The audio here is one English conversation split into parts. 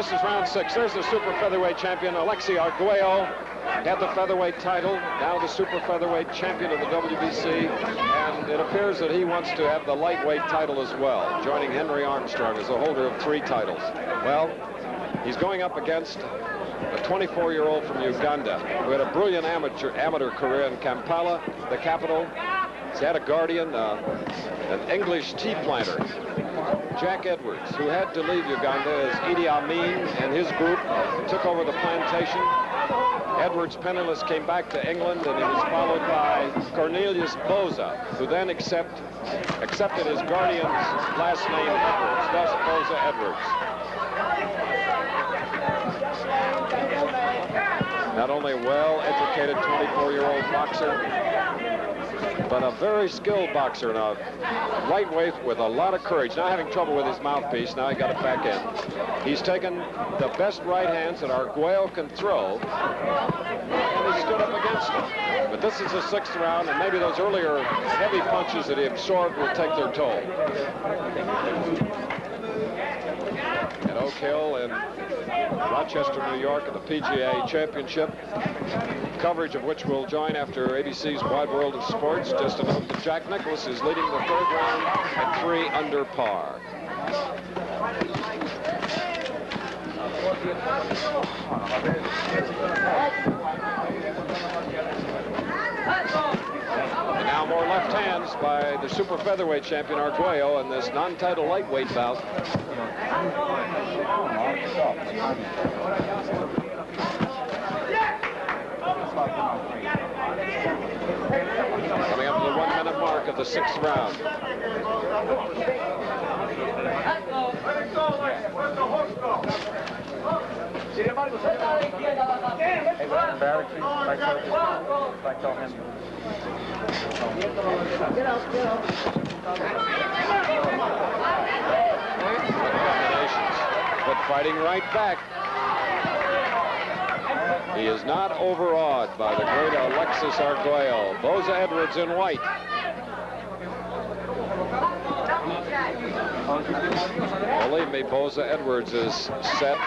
this is round 6. There's the super featherweight champion, Alexis Arguello. Had the featherweight title, now the super featherweight champion of the WBC, and it appears that he wants to have the lightweight title as well, joining Henry Armstrong as the holder of 3 titles. Well, he's going up against a 24-year-old from Uganda who had a brilliant amateur career in Kampala, the capital. He's had a guardian, an English tea planter, Jack Edwards, who had to leave Uganda as Idi Amin and his group took over the plantation. Edwards, penniless, came back to England, and he was followed by Cornelius Boza, who then accepted his guardian's last name, Edwards, thus Boza-Edwards. Not only a well-educated 24-year-old boxer, but a very skilled boxer and a lightweight with a lot of courage. Now having trouble with his mouthpiece, now he got it back in. He's taken the best right hands that Arguello can throw, and he stood up against him. But this is the 6th round, and maybe those earlier heavy punches that he absorbed will take their toll. At Oak Hill in Rochester, New York, at the PGA Championship, coverage of which we'll join after ABC's Wide World of Sports. Just to note that Jack Nicklaus is leading the 3rd round at 3 under par. And now more left hands by the super featherweight champion Arguello in this non-title lightweight bout. Coming up to the 1-minute mark of the 6th round. But fighting right back. He is not overawed by the great Alexis Arguello. Boza-Edwards in white. Believe me, Boza-Edwards is set.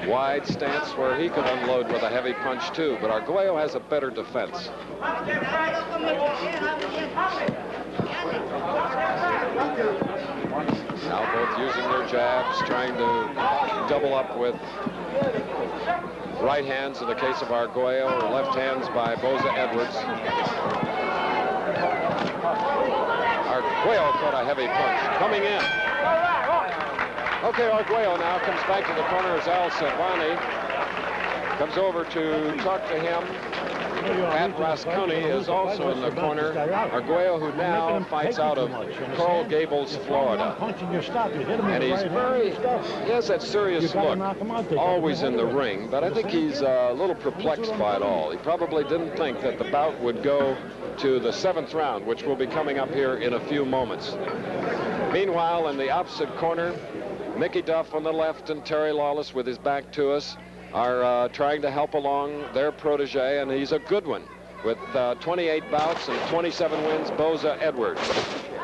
Wide stance where he could unload with a heavy punch too, but Arguello has a better defense. Now both using their jabs, trying to double up with right hands in the case of Arguello, or left hands by Boza-Edwards. Arguello caught a heavy punch coming in. Okay, Arguello now comes back to the corner as Al Silvani comes over to talk to him. Pat Rasconi is also in the corner. Arguello, who now fights out of Coral Gables, Florida. And he has that serious look, always in the ring, but I think he's a little perplexed by it all. He probably didn't think that the bout would go to the 7th round, which will be coming up here in a few moments. Meanwhile, in the opposite corner, Mickey Duff on the left and Terry Lawless with his back to us are trying to help along their protege, and he's a good one with 28 bouts and 27 wins, Boza-Edwards.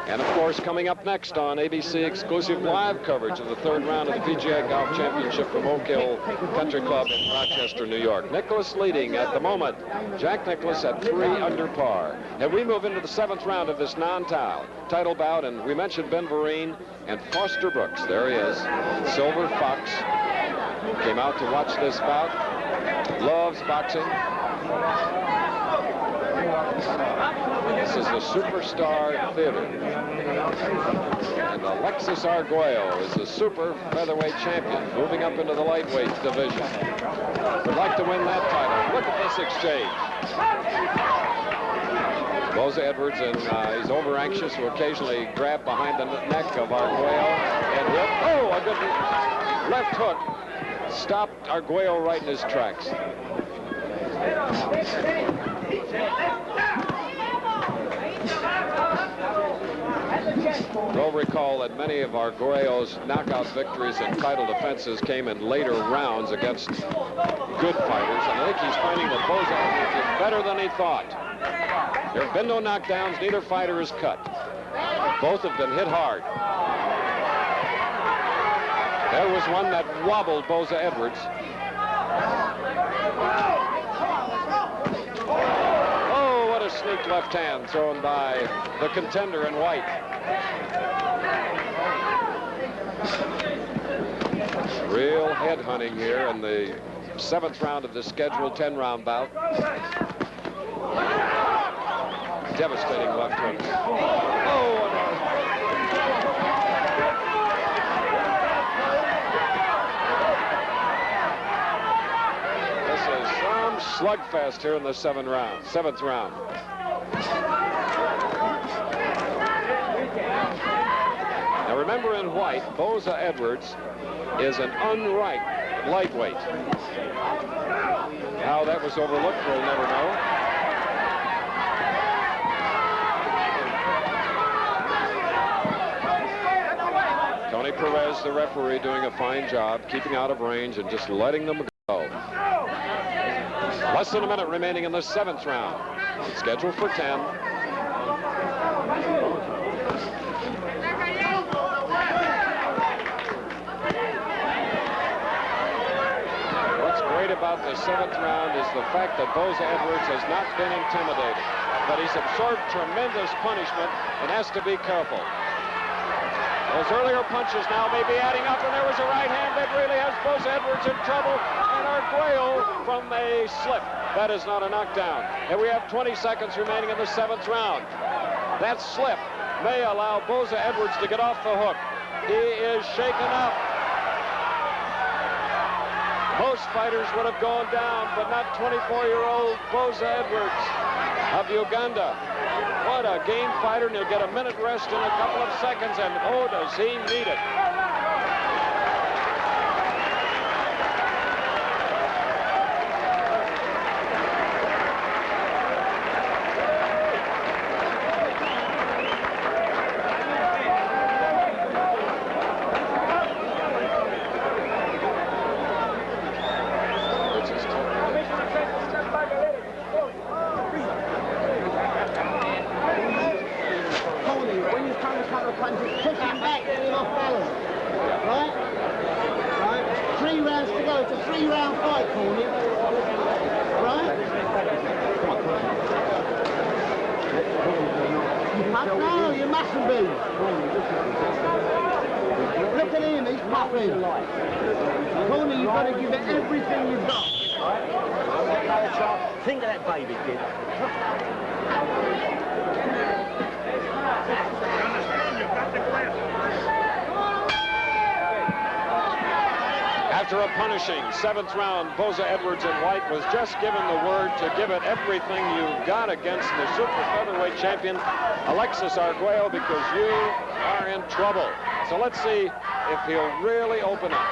And of course, coming up next on ABC exclusive live coverage of the 3rd round of the PGA Golf Championship from Oak Hill Country Club in Rochester, New York. Nicklaus leading at the moment. Jack Nicklaus at 3 under par. And we move into the 7th round of this non-title bout, and we mentioned Ben Vereen and Foster Brooks. There he is, Silver Fox. Came out to watch this bout. Loves boxing. This is the Superstar Theater. And Alexis Arguello is the super featherweight champion, moving up into the lightweight division. Would like to win that title. Look at this exchange. Boza-Edwards, and he's over-anxious to occasionally grab behind the neck of Arguello and hit. Oh, a good left hook. Stopped Arguello right in his tracks. You'll recall that many of Arguello's knockout victories and title defenses came in later rounds against good fighters, and I think he's finding that Boza-Edwards is better than he thought. There have been no knockdowns, neither fighter is cut. Both have been hit hard. There was one that wobbled Boza-Edwards. Oh, what a sneak left hand thrown by the contender in white. Real head hunting here in the 7th round of the scheduled 10-round bout. Devastating left hook. Oh, this is some slugfest here in the 7th round. Now remember, in white, Boza-Edwards is an unright lightweight. How that was overlooked, we'll never know. Tony Perez, the referee, doing a fine job keeping out of range and just letting them go. Less than a minute remaining in the 7th round. Scheduled for 10. What's great about the 7th round is the fact that Boza-Edwards has not been intimidated, but he's absorbed tremendous punishment and has to be careful. Those earlier punches now may be adding up, and there was a right hand that really has Boza-Edwards in trouble, and Arguello from a slip. That is not a knockdown. And we have 20 seconds remaining in the 7th round. That slip may allow Boza-Edwards to get off the hook. He is shaken up. Most fighters would have gone down, but not 24-year-old Boza-Edwards of Uganda. What a game fighter, and he'll get a minute rest in a couple of seconds, and oh, does he need it. Think of that baby, kid. After a punishing 7th round, Boza-Edwards in white was just given the word to give it everything you've got against the super featherweight champion, Alexis Arguello, because you are in trouble. So let's see if he'll really open up.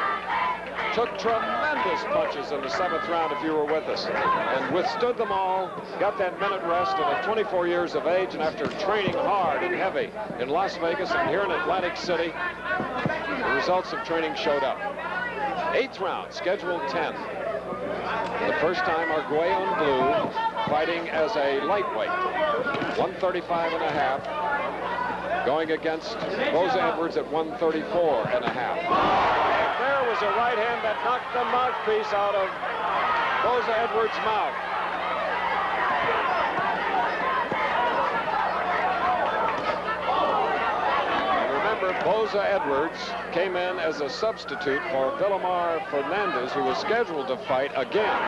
Took tremendous punches in the 7th round, if you were with us, and withstood them all, got that minute rest, and at 24 years of age, and after training hard and heavy in Las Vegas and here in Atlantic City, the results of training showed up. 8th round, scheduled 10. For the first time, Arguello in blue, fighting as a lightweight, 135 and a half, going against Boza-Edwards at 134 and a half. There was a right hand that knocked the mouthpiece out of Boza-Edwards' mouth. And remember, Boza-Edwards came in as a substitute for Villamar Fernandez, who was scheduled to fight again